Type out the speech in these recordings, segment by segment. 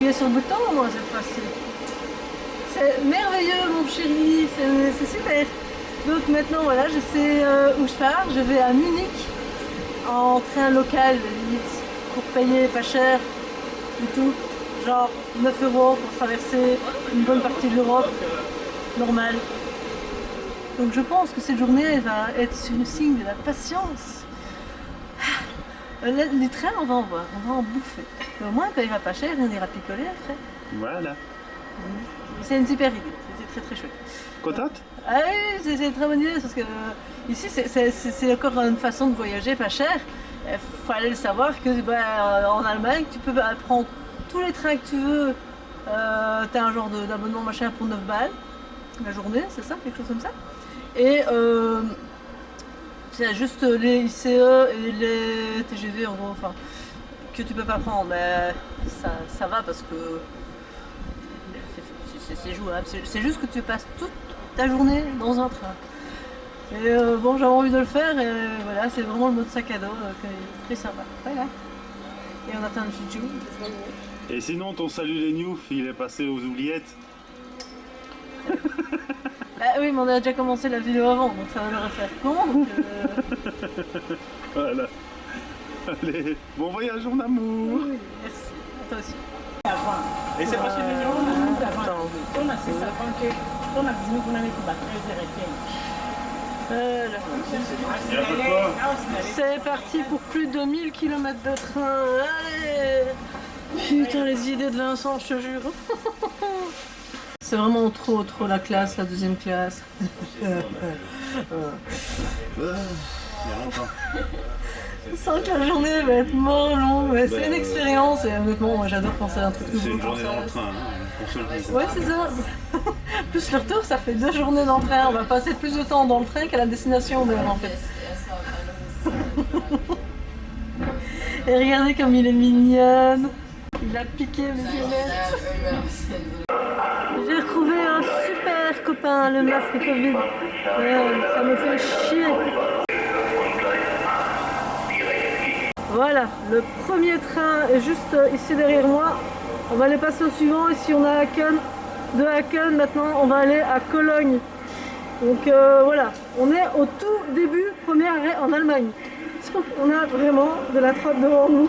J'ai sur le bouton moi cette fois-ci. C'est merveilleux mon chéri, c'est super. Donc maintenant voilà, je sais où je pars. Je vais à Munich en train local limite pour payer pas cher du tout. Genre 9 € pour traverser une bonne partie de l'Europe, normal. Donc je pense que cette journée va être sur le signe de la patience. Les trains, on va en voir, on va en bouffer. Mais au moins, quand il va pas cher, on ira picoler après. Voilà. C'est une super idée, c'est très très chouette. Contente? Ah oui, c'est une très bonne idée parce que ici, c'est encore une façon de voyager pas cher. Il fallait le savoir que en Allemagne, tu peux prendre tous les trains que tu veux. T'as un genre d'abonnement machin pour 9 balles la journée, c'est ça, quelque chose comme ça. Et c'est juste les ICE et les TGV en gros, enfin, que tu peux pas prendre, mais ça va parce que c'est jouable. C'est juste que tu passes toute ta journée dans un train. Et bon, j'avais envie de le faire et voilà, c'est vraiment le mode sac à dos qui est très sympa. Voilà. Et on attend le chouchou. Et sinon, ton salut les Newf, il est passé aux oubliettes. Bah oui, mais on a déjà commencé la vidéo avant, donc ça va le refaire comment Voilà. Allez, bon voyage mon amour. Oui, merci. À toi aussi. Et c'est pas chez les Voilà. C'est parti pour plus de 1000 km de train. Allez. Putain, les idées de Vincent, je te jure. C'est vraiment trop la classe, la deuxième classe. Je sens que la journée va être longue, mais c'est une expérience et honnêtement, moi j'adore penser à un truc nouveau. C'est une journée dans le train, pour se le dire. Ouais, c'est ça. Plus le retour, ça fait 2 journées dans le train. On va passer plus de temps dans le train qu'à la destination même en fait. Et regardez comme il est mignon. Il a piqué mes lunettes. J'ai retrouvé un super copain, le masque Covid. Ça me fait chier. Voilà, le premier train est juste ici derrière moi. On va aller passer au suivant. Ici on a Aachen. De Aachen, maintenant on va aller à Cologne. Donc voilà, on est au tout début, premier arrêt en Allemagne. Donc on a vraiment de la trotte devant nous.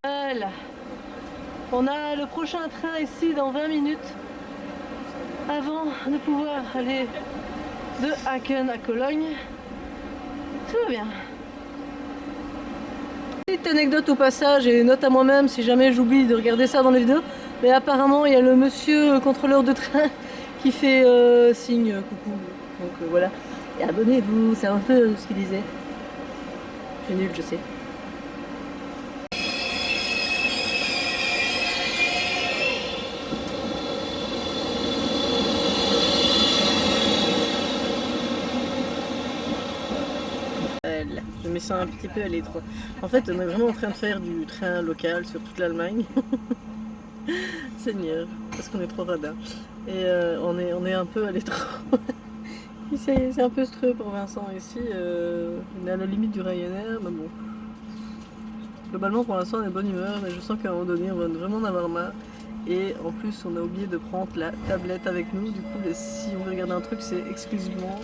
Voilà. On a le prochain train ici dans 20 minutes. Avant de pouvoir aller de Aachen à Cologne. Tout va bien. Petite anecdote au passage et note à moi-même si jamais j'oublie de regarder ça dans les vidéos. Mais apparemment il y a le monsieur contrôleur de train qui fait signe coucou. Donc voilà. Et abonnez-vous, c'est un peu ce qu'il disait. C'est nul, je sais. Je me sens un petit peu à l'étroit. En fait, on est vraiment en train de faire du train local sur toute l'Allemagne. Seigneur, parce qu'on est trop radin. Et on est un peu à l'étroit. C'est un peu streux pour Vincent ici. On est à la limite du Ryanair, mais bon. Globalement, pour l'instant, on est de bonne humeur, mais je sens qu'à un moment donné, on va vraiment en avoir marre. Et en plus, on a oublié de prendre la tablette avec nous. Du coup, si on veut regarder un truc, c'est exclusivement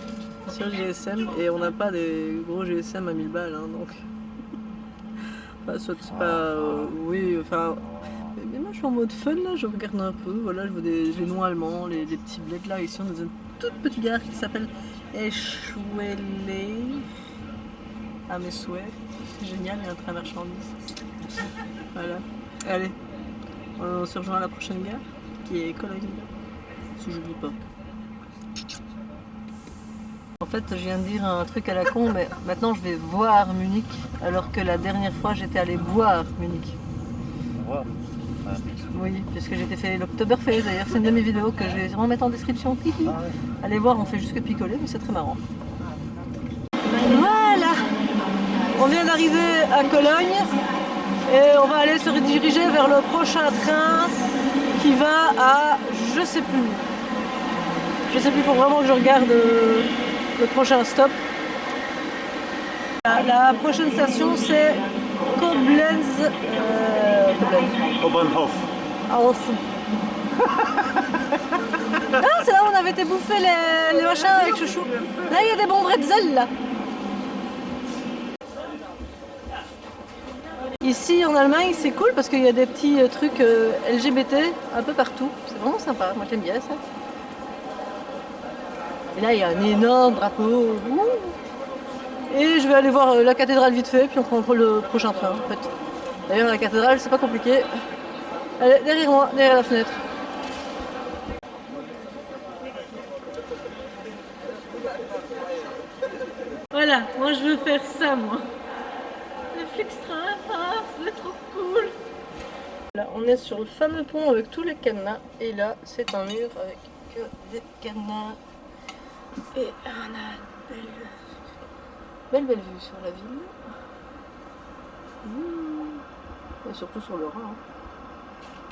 sur GSM. Et on n'a pas des gros GSM à 1000 balles, hein, donc. Enfin, soit c'est pas. Oui, enfin. Mais moi, je suis en mode fun là, je regarde un peu. Voilà, je vois les noms allemands, les petits bleds là. Ici, on est dans une toute petite gare qui s'appelle Eschweiler. À mes souhaits. C'est génial, il y a un train marchandises. Voilà. Allez. On se rejoint à la prochaine gare, qui est Cologne, si j'oublie pas. En fait, je viens de dire un truc à la con, mais maintenant je vais voir Munich, alors que la dernière fois j'étais allé boire Munich. Wow. Oui, puisque j'étais fait l'Oktoberfest, d'ailleurs c'est une de mes vidéos que je vais vraiment mettre en description. Allez voir, on fait juste que picoler, mais c'est très marrant. Voilà. On vient d'arriver à Cologne. Et on va aller se rediriger vers le prochain train qui va à je sais plus. Je sais plus, il faut vraiment que je regarde le prochain stop. La prochaine station c'est Koblenz Koblenz. Au Bahnhof. À Offen. Ah, c'est là où on avait été bouffer les machins avec Chouchou. Là, il y a des bons bretzels, là. Ici, en Allemagne, c'est cool parce qu'il y a des petits trucs LGBT un peu partout. C'est vraiment sympa. Moi, j'aime bien ça. Et là, il y a un énorme drapeau. Ouh. Et je vais aller voir la cathédrale vite fait, puis on prend le prochain train, en fait. D'ailleurs, la cathédrale, c'est pas compliqué. Elle est derrière moi, derrière la fenêtre. Voilà, moi je veux faire ça, moi. Le Flixtrain, ah, c'est trop cool. Là, on est sur le fameux pont avec tous les cadenas. Et là, c'est un mur avec que des cadenas. Et on a belle vue sur la ville. Et surtout sur le Rhin.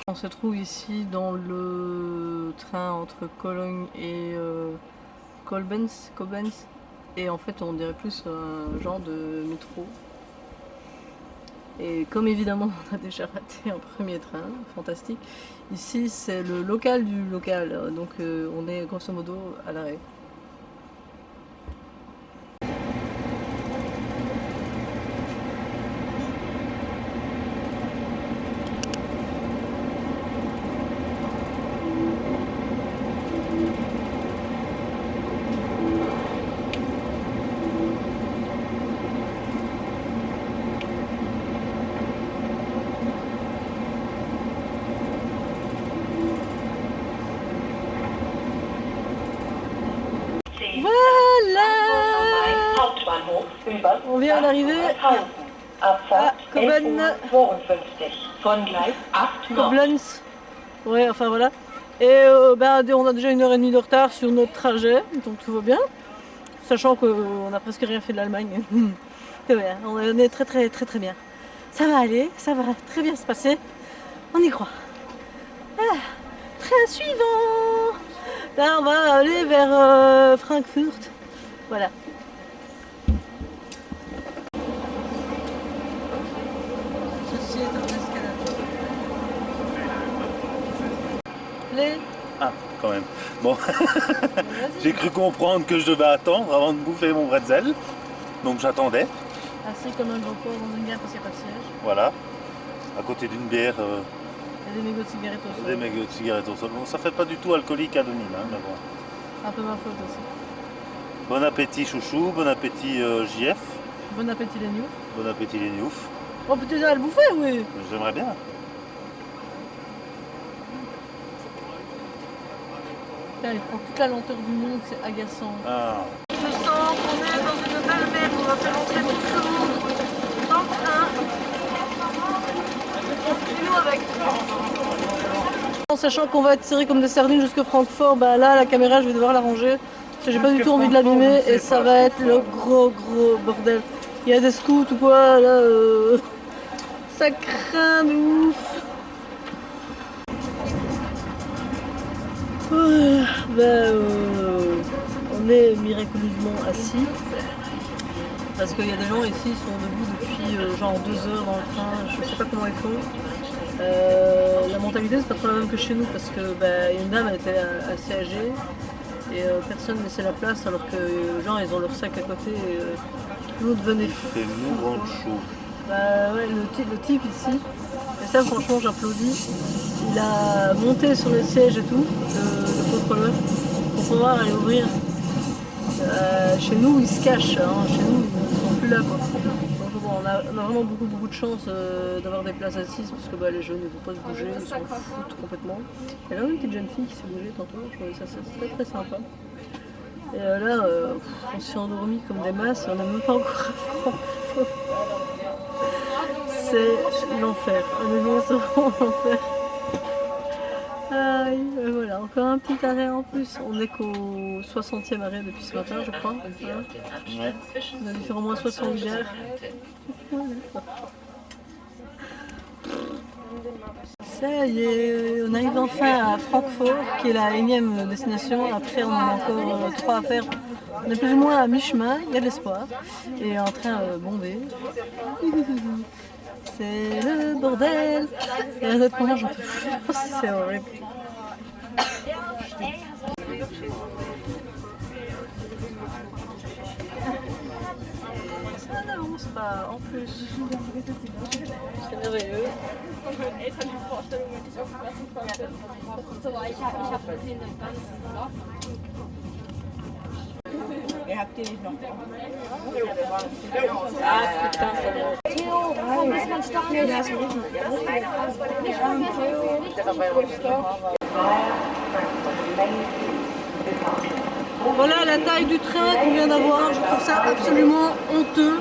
On se trouve ici dans le train entre Cologne et Koblenz. Et en fait, on dirait plus un genre de métro. Et comme évidemment on a déjà raté un premier train, fantastique, ici c'est le local du local, donc on est grosso modo à l'arrêt. On vient d'arriver à Koblenz. Ouais, enfin voilà. Et on a déjà 1h30 de retard sur notre trajet, donc tout va bien. Sachant qu'on a presque rien fait de l'Allemagne. On est très bien. Ça va aller, ça va très bien se passer. On y croit. Ah, train suivant. Là, on va aller vers Francfort. Voilà. Ah, quand même. Bon, j'ai cru comprendre que je devais attendre avant de bouffer mon bretzel. Donc j'attendais. Assis comme un gros porc dans une bière parce qu'il n'y a pas de siège. Voilà. À côté d'une bière. Il y a des mégots de cigarettes au sol. Des mégots de cigarettes au sol. Bon, ça fait pas du tout alcoolique anonyme, hein, mais bon. Un peu ma faute aussi. Bon appétit chouchou, bon appétit JF. Bon appétit les news. Bon appétit les newfs. On peut déjà le bouffer, oui. J'aimerais bien. Putain, il prend toute la lenteur du monde, c'est agaçant. Ah. Je sens qu'on est dans une belle mer, on va faire entrer tout chaud dans le train. Continue avec. En sachant qu'on va être serré comme des sardines jusqu'à Francfort, bah là la caméra je vais devoir la ranger. Parce que j'ai pas du tout envie de l'abîmer et ça va être le gros bordel. Il y a des scouts ou quoi, là ça craint de ouf. Voilà, on est miraculeusement assis. Parce qu'il y a des gens ici qui sont debout depuis genre 2 heures dans le train, je sais pas comment ils font. La mentalité c'est pas trop la même que chez nous parce que une dame elle était assez âgée et personne ne laissait la place alors que genre ils ont leur sac à côté et tout le monde venait fou. C'est mourant de chaud. Ouais, le type ici, et ça franchement j'applaudis, il a monté sur le siège et tout, le contrôleur, pour pouvoir aller ouvrir. Chez nous ils se cachent, hein. Chez nous ils ne sont plus là quoi. Donc bon, on a vraiment beaucoup de chance d'avoir des places assises parce que les jeunes ne vont pas se bouger, ils s'en foutent complètement. Il y a même une petite jeune fille qui s'est bougée tantôt, je trouvais ça c'est très sympa. Et là on s'est endormi comme des masses, on n'a même pas encore c'est l'enfer, honnêtement c'est vraiment l'enfer. Voilà, encore un petit arrêt en plus. On est qu'au 60e arrêt depuis ce matin, je crois. Ouais. On a dû faire au moins 60 bières. Ça y est, on arrive enfin à Francfort, qui est la 1e destination. Après, on en a encore 3 à faire. On est plus ou moins à mi-chemin, il y a de l'espoir. Et un train bondé. c'est le bordel. Et honnêtement, j'en peux plus. C'est horrible. Ça n'avance pas en plus. C'est merveilleux. Voilà la taille du train qu'on vient d'avoir, je trouve ça absolument honteux.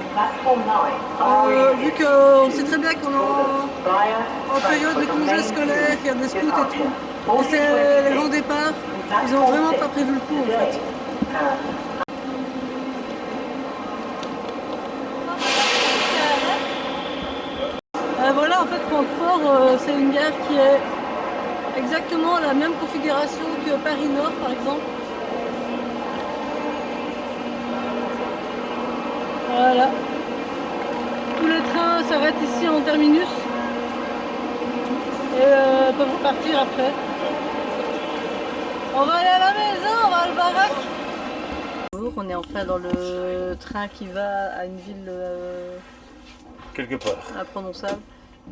Vu qu'on sait très bien qu'on est en période de congés scolaires, qu'il y a des scouts et tout. Et c'est les grands départs, ils ont vraiment pas prévu le coup en fait. Voilà, en fait, Francfort, c'est une gare qui est exactement la même configuration que Paris-Nord, par exemple. Voilà. Tous les trains s'arrêtent ici en terminus et peuvent repartir après. On va aller à la maison, on va à le baraque. On est enfin dans le train qui va à une ville Quelque part. imprononçable.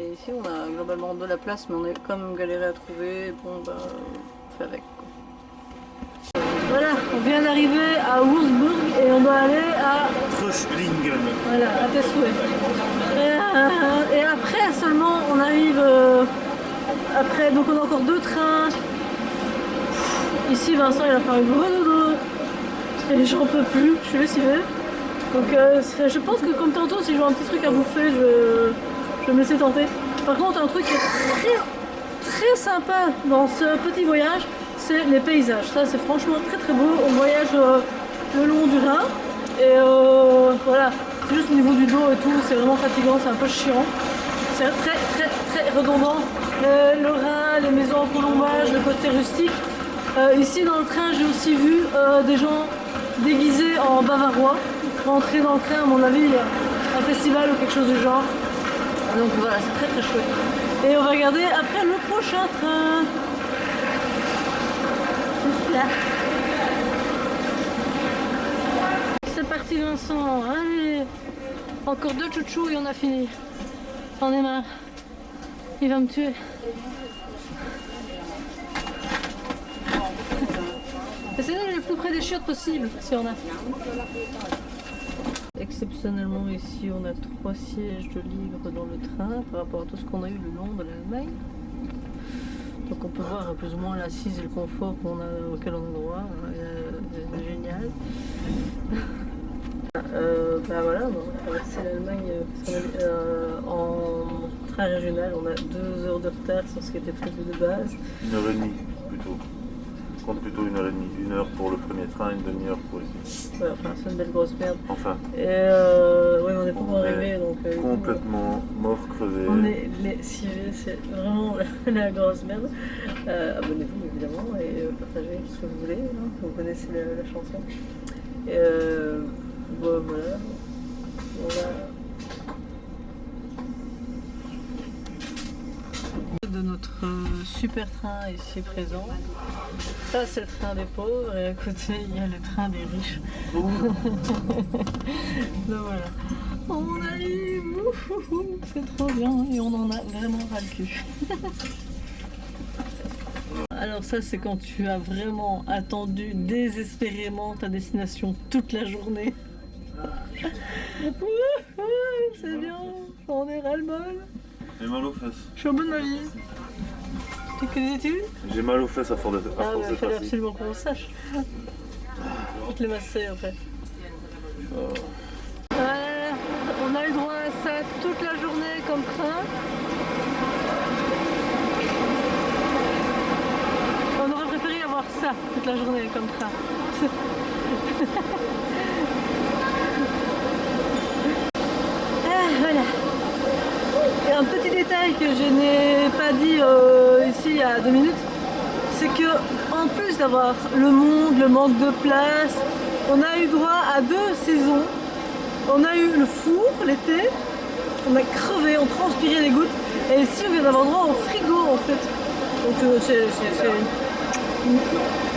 Et ici on a globalement de la place, mais on est comme galéré à trouver. Bon, bah, on fait avec. Quoi. Voilà, on vient d'arriver à Wurzburg et on doit aller à Tröstlingen. Voilà, à tes souhaits. Et après seulement on arrive. Après, donc on a encore 2 trains. Ici Vincent il a fait un gros dodo. Et j'en peux plus, je suis lessivée. Donc je pense que comme tantôt, si je vois un petit truc à bouffer, je vais me laisser tenter. Par contre, un truc qui est très sympa dans ce petit voyage, c'est les paysages. Ça, c'est franchement très beau. On voyage le long du Rhin. Et voilà, c'est juste au niveau du dos et tout, c'est vraiment fatigant, c'est un peu chiant. C'est très redondant. Le Rhin, les maisons en colombage, le côté rustique. Ici dans le train, j'ai aussi vu des gens déguisés en bavarois. Rentrer dans le train, à mon avis, un festival ou quelque chose du genre. Donc voilà, c'est très chouette. Et on va regarder après le prochain train. Là. C'est parti Vincent, allez. Encore 2 chouchous et on a fini. J'en ai marre. Il va me tuer. Essayez d'aller le plus près des chiottes possible, si on a. Exceptionnellement ici, on a 3 sièges de libre dans le train par rapport à tout ce qu'on a eu le long de l'Allemagne. Donc on peut voir plus ou moins l'assise et le confort auquel on a droit. C'est génial. Bah voilà, on va traverser l'Allemagne en train régional. On a 2 heures de retard sur ce qui était prévu de base. 1h30 plutôt. Je compte plutôt 1h30. 1 heure pour le premier train, une demi-heure pour ici. Ouais, enfin, c'est une belle grosse merde. Enfin. Et ouais, on n'est pas encore arrivé. Donc, complètement mort, crevé. On est lessivés, c'est vraiment la grosse merde. Abonnez-vous évidemment et partagez ce que vous voulez. Hein. Vous connaissez la chanson. Et bon, voilà. On va... de notre super train ici présent. Ça c'est le train des pauvres et à côté il y a le train des riches. Donc voilà. On arrive, c'est trop bien et on en a vraiment ras le cul. Alors ça c'est quand tu as vraiment attendu désespérément ta destination toute la journée. C'est bien, on est ras-le-bol. J'ai mal aux fesses. Je suis au bout de ma vie. Tu connais-tu? J'ai mal aux fesses à force de Ah ouais, il fallait absolument qu'on le sache. On te les masser après. On a eu droit à ça toute la journée comme train. On aurait préféré avoir ça toute la journée comme train. Voilà. Et un petit détail que je n'ai pas dit ici il y a 2 minutes, c'est que en plus d'avoir le monde, le manque de place, on a eu droit à 2 saisons. On a eu le four l'été On a crevé, on transpirait des gouttes. Et ici, on vient d'avoir droit au frigo en fait. Donc c'est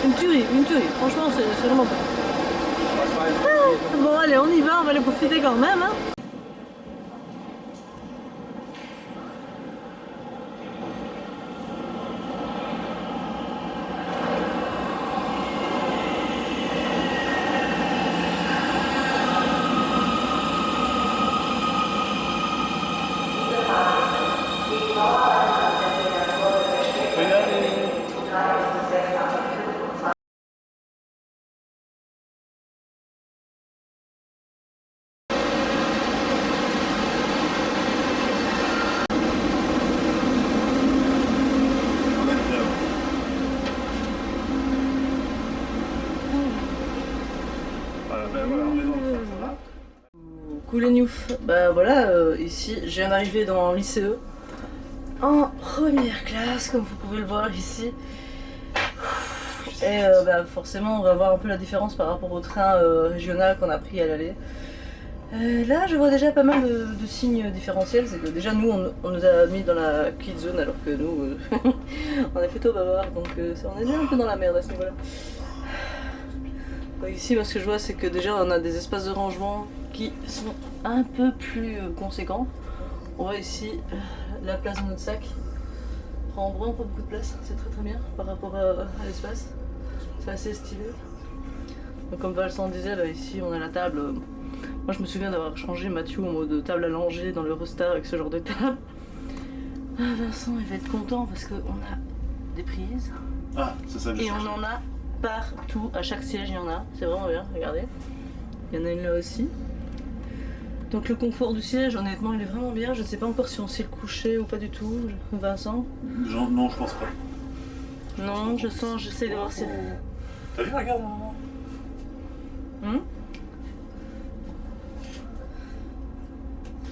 une tuerie, une tuerie. Franchement, c'est vraiment pas. Ah, bon, allez, on y va, on va les profiter quand même. Hein. Coucou les Newf, bah voilà, ici je viens d'arriver dans l'ICE en première classe comme vous pouvez le voir ici. Et bah, forcément on va voir un peu la différence par rapport au train régional qu'on a pris à l'aller. Là je vois déjà pas mal de signes différentiels, c'est que déjà nous on nous a mis dans la kid zone alors que nous on est plutôt bavard, donc on est déjà un peu dans la merde à ce niveau là. Ici, ce que je vois, c'est que déjà on a des espaces de rangement qui sont un peu plus conséquents. On voit ici la place de notre sac. Prend vraiment pas beaucoup de place, c'est très très bien par rapport à l'espace. C'est assez stylé. Donc, comme Vincent disait, là, ici on a la table. Moi je me souviens d'avoir changé Mathieu en mode table allongée dans l'Eurostar avec ce genre de table. Vincent il va être content parce qu'on a des prises. Ah, c'est ça que et on en a partout, à chaque siège il y en a, c'est vraiment bien, regardez. Il y en a une là aussi. Donc le confort du siège, honnêtement, il est vraiment bien. Je ne sais pas encore si on sait le coucher ou pas du tout, Vincent. Non, je pense pas. Non, je sens, j'essaie de voir si... T'as vu, regarde.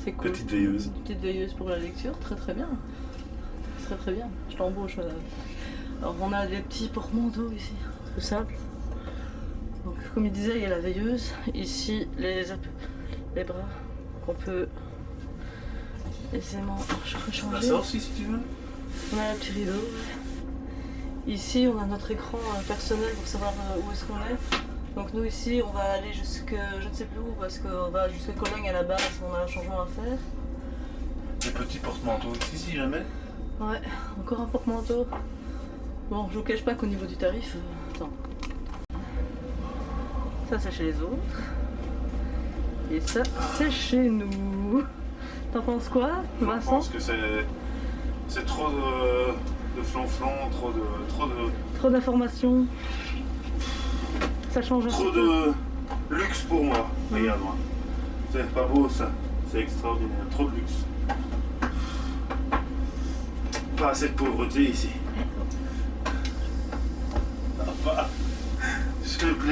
C'est cool. Petite veilleuse. Petite veilleuse pour la lecture, très très bien. Très très bien, je t'embauche. Alors on a des petits porte-manteaux ici, tout simple. Donc comme il disait, il y a la veilleuse. Ici, les bras qu'on peut aisément changer. On a ça aussi si tu veux. On a le petit rideau. Ici, on a notre écran personnel pour savoir où est-ce qu'on est. Donc nous ici, on va aller jusque je ne sais plus où parce qu'on va jusqu'à Cologne à la base. On a un changement à faire. Des petits porte-manteaux ici si jamais. Ouais, encore un porte-manteau. Bon, je vous cache pas qu'au niveau du tarif, attends. Ça c'est chez les autres. Et ça c'est chez nous. T'en penses quoi, Vincent? Je pense que c'est trop de flonflon, trop d'informations. Ça change un trop petit peu. de luxe pour moi. Regarde-moi. C'est pas beau ça. C'est extraordinaire. Trop de luxe. Pas assez de pauvreté ici.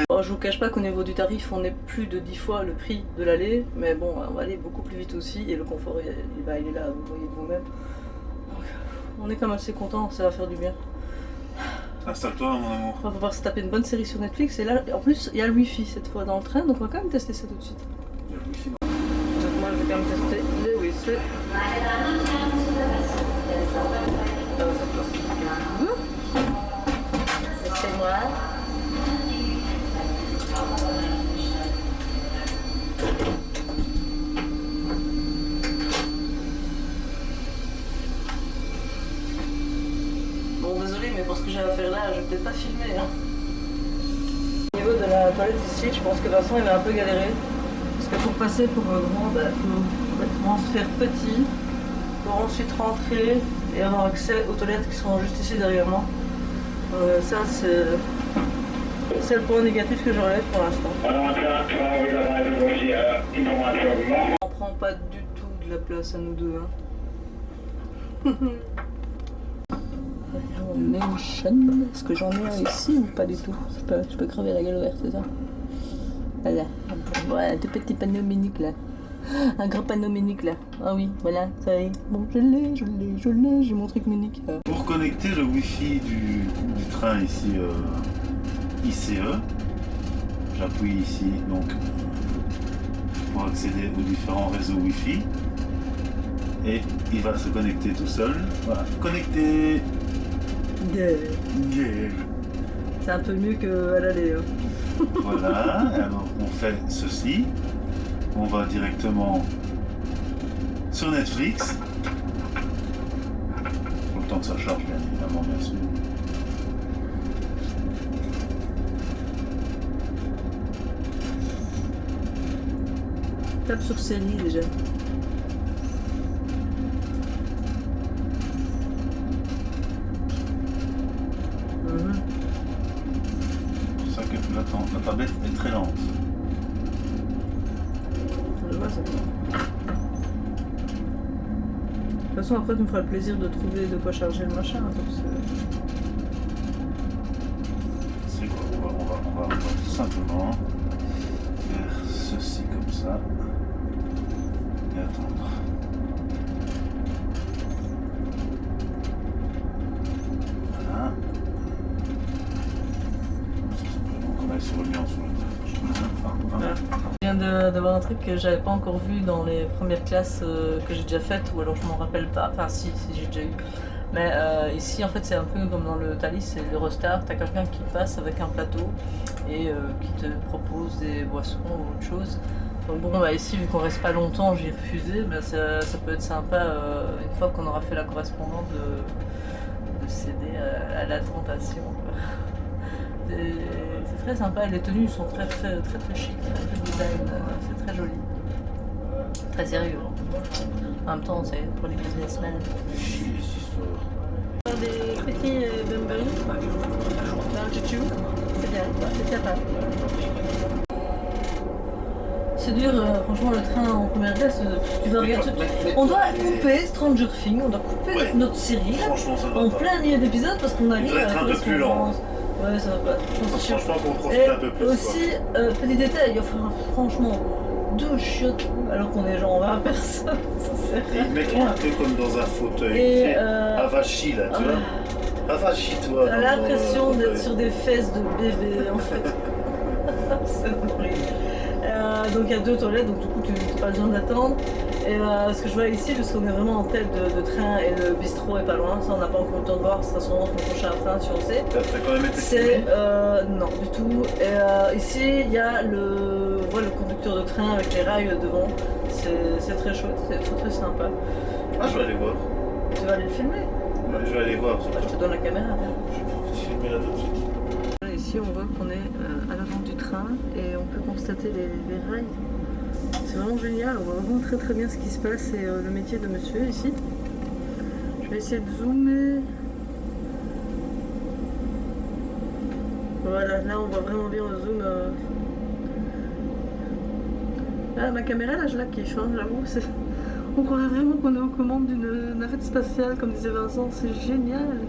Bon, je vous cache pas qu'au niveau du tarif, on est plus de 10 fois le prix de l'aller, mais bon, on va aller beaucoup plus vite aussi, et le confort, il est là, vous voyez de vous-même. Donc, on est quand même assez content, ça va faire du bien. Installe-toi, mon amour. On va pouvoir se taper une bonne série sur Netflix, et là, en plus, il y a le Wi-Fi cette fois dans le train, donc on va quand même tester ça tout de suite. Il y a le Wi-Fi. Donc moi, je vais quand même tester le Wi-Fi. Laissez-moi. Bon, désolé, mais pour ce que j'ai à faire là, je vais peut-être pas filmer. Hein. Au niveau de la toilette ici, je pense que Vincent il va un peu galérer. Parce que pour passer pour grand, bah, faut vraiment se faire petit, pour ensuite rentrer et avoir accès aux toilettes qui sont juste ici derrière moi. Ça, c'est le point négatif que je relève pour l'instant. On prend pas du tout de la place à nous deux. Hein. Est-ce que j'en ai un ici ou pas du tout? Je peux crever la gueule ouverte, c'est ça? Voilà. Ouais, un tout petit panneau ménique là. Un grand panneau ménique là. Ah oui, voilà, ça y est. Bon, je l'ai, j'ai mon truc ménique. Pour connecter le Wi-Fi du train ici, ICE, j'appuie ici donc pour accéder aux différents réseaux Wi-Fi. et il va se connecter tout seul. Voilà, connecté. Yeah. Yeah. C'est un peu mieux qu'à l'aller. Hein. Voilà, alors on fait ceci. On va directement sur Netflix. Faut le temps que ça charge, bien évidemment, bien sûr. Tape sur série déjà. C'est ça que la tablette est très lente. Je vois ça. De toute façon, après, tu me feras le plaisir de trouver de quoi charger le machin. Donc C'est quoi? On va tout simplement faire ceci comme ça et attendre. Voilà. On va essayer de revenir sur le Je viens d'avoir un truc que j'avais pas encore vu dans les premières classes que j'ai déjà faites, ou alors je m'en rappelle pas. Enfin, si j'ai déjà eu. Mais ici, en fait, c'est un peu comme dans le Thalys, c'est l'Eurostar. T'as quelqu'un qui passe avec un plateau et qui te propose des boissons ou autre chose. Donc bon, bah ici, vu qu'on reste pas longtemps, j'ai refusé. Mais ça peut être sympa une fois qu'on aura fait la correspondance de céder à la tentation. C'est très sympa, les tenues sont très chic, le design, c'est très joli. Très sérieux. En même temps, c'est pour les businessmen. Des petits bumbles dans le chouchou, c'est bien, c'est sympa. C'est dur, franchement, le train en première classe, tu dois regarder. On doit couper Stranger Things, on doit couper notre série en plein milieu d'épisode parce qu'on arrive à un peu plus lent. Ouais, ça va pas. Franchement, qu'on profite et un peu plus. aussi, petit détail, enfin, franchement, 2 chiottes alors qu'on est genre 20 personnes. Ça sert à rien. Mets-toi un peu comme dans un fauteuil. Et avachi là, tu vois. Avachi-toi. T'as l'impression d'être sur des fesses de bébé en fait. C'est horrible. Donc il y a 2 toilettes, donc du coup tu n'as pas besoin d'attendre. Et ce que je vois ici, parce qu'on est vraiment en tête de train et le bistrot est pas loin, ça on n'a pas encore le temps de voir, ça sera sûrement notre prochain train si on sait. T'as quand même été C'est non du tout. Et ici il y a le conducteur de train avec les rails devant. C'est très chouette, c'est très sympa. Ah, je vais aller voir. Tu vas aller le filmer? Je vais aller voir. Bah, je te donne la caméra. Je vais filmer là tout de suite. Ici on voit qu'on est à l'avant du train et on peut constater les rails. C'est vraiment génial, on voit vraiment très bien ce qui se passe et le métier de monsieur ici. Je vais essayer de zoomer. Voilà, là on voit vraiment bien le zoom. Là, ma caméra là je la kiffe, hein, j'avoue. On croirait vraiment qu'on est aux commandes d'une navette spatiale comme disait Vincent, c'est génial.